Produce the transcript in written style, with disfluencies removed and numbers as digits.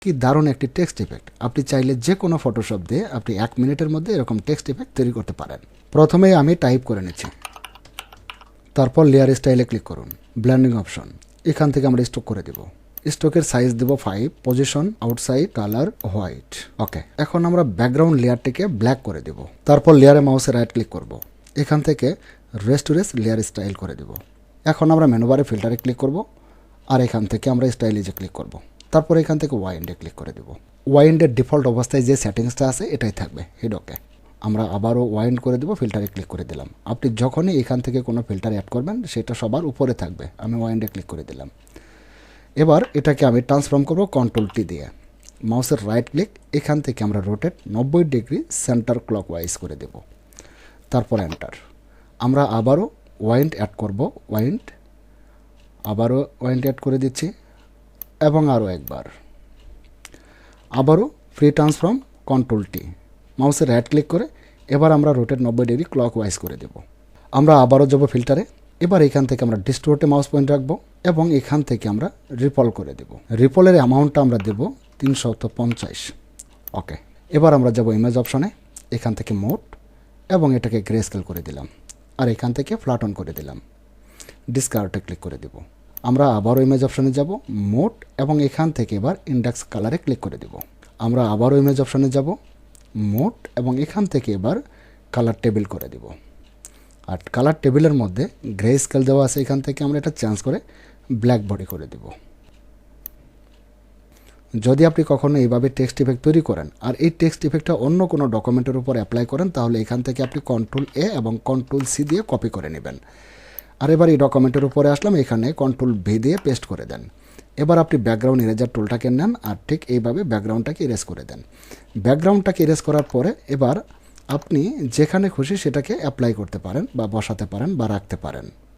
কি দারুণ একটি টেক্সট ইফেক্ট! আপনি চাইলে যে কোনো ফটোশপ দিয়ে আপনি 1 মিনিটের মধ্যে এরকম টেক্সট ইফেক্ট তৈরি করতে পারেন। প্রথমেই আমি টাইপ করে নিচ্ছি, তারপর লেয়ার স্টাইলে ক্লিক করুন, ব্লেন্ডিং অপশন, এখান থেকে আমরা স্ট্রোক করে দেব। স্ট্রোকের সাইজ দেব 5, পজিশন আউটসাইড, কালার হোয়াইট। ওকে, এখন আমরা ব্যাকগ্রাউন্ড লেয়ারটিকে ব্ল্যাক করে দেব। তারপর লেয়ারে মাউসে রাইট ক্লিক করব, এখান থেকে rest to rest layer style করে দেব। এখন আমরা মেনু বারে ফিল্টারে ক্লিক করব, আর এখান থেকে আমরা স্টাইলিজে ক্লিক করব। তারপর এখান থেকে ওয়াইন্ডে ক্লিক করে দেব। ওয়াইন্ডের ডিফল্ট অবস্থায় যে সেটিংসটা আছে এটাই থাকবে, হিড ওকে। আমরা আবারও ওয়াইন্ড করে দেবো, ফিল্টারে ক্লিক করে দিলাম। আপনি যখনই এখান থেকে কোনো ফিল্টার অ্যাড করবেন সেটা সবার উপরে থাকবে। আমি ওয়াইন্ডে ক্লিক করে দিলাম। এবার এটাকে আমি ট্রান্সফর্ম করব কন্ট্রোল টি দিয়ে। মাউসের রাইট ক্লিক, এখান থেকে আমরা রোটেট 90 ডিগ্রি সেন্টার ক্লকওয়াইজ করে দেব। তারপর এন্টার। আমরা আবারও ওয়াইন্ড অ্যাড করব, আবারও ওয়াইন্ড অ্যাড করে দিচ্ছি, এবং আরও একবার। আবারও ফ্রি ট্রান্সফর্ম কন্ট্রোল টি, মাউসের রাইট ক্লিক করে এবার আমরা রোটেট 90 ডিগ্রি ক্লকওয়াইজ করে দেব। আমরা আবারও যাব ফিল্টারে। এবার এখান থেকে আমরা ডিস্টোর্টে মাউস পয়েন্ট রাখবো এবং এখান থেকে আমরা রিপল করে দেব। রিপলের অ্যামাউন্টটা আমরা দেব 350। ওকে, এবার আমরা যাব ইমেজ অপশনে, এখান থেকে মোড এবং এটাকে গ্রে স্কেল করে দিলাম, আর এখান থেকে ফ্ল্যাটন করে দিলাম। ডিসকার্টে ক্লিক করে দেব। আমরা আবারও ইমেজ অপশনে যাব, মোড, এবং এখান থেকে এবার ইন্ডেক্স কালারে ক্লিক করে দেব। আমরা আবারও ইমেজ অপশনে যাব, মোড, এবং এখান থেকে এবার কালার টেবিল করে দেব। আর কালার টেবিলের মধ্যে গ্রে স্কেল দেওয়া আছে, এখান থেকে আমরা এটা চেঞ্জ করে ব্ল্যাক বডি করে দেব। যদি আপনি কখনো এইভাবে টেক্সট ইফেক্ট তৈরি করেন আর এই টেক্সট ইফেক্টটা অন্য কোনো ডকুমেন্টের উপর অ্যাপ্লাই করেন, তাহলে এখান থেকে আপনি কন্ট্রোল এ এবং কন্ট্রোল সি দিয়ে কপি করে নেবেন। আর এবার এই ডকুমেন্টের উপরে আসলাম, এখানে কন্ট্রোল ভি দিয়ে পেস্ট করে দেন। এবার আপনি ব্যাকগ্রাউন্ড ইরেজার টুলটাকে নেন আর ঠিক এইভাবে ব্যাকগ্রাউন্ডটাকে ইরেজ করে দেন। ব্যাকগ্রাউন্ডটাকে ইরেজ করার পরে এবার আপনি যেখানে খুশি সেটাকে অ্যাপ্লাই করতে পারেন বা বসাতে পারেন বা রাখতে পারেন।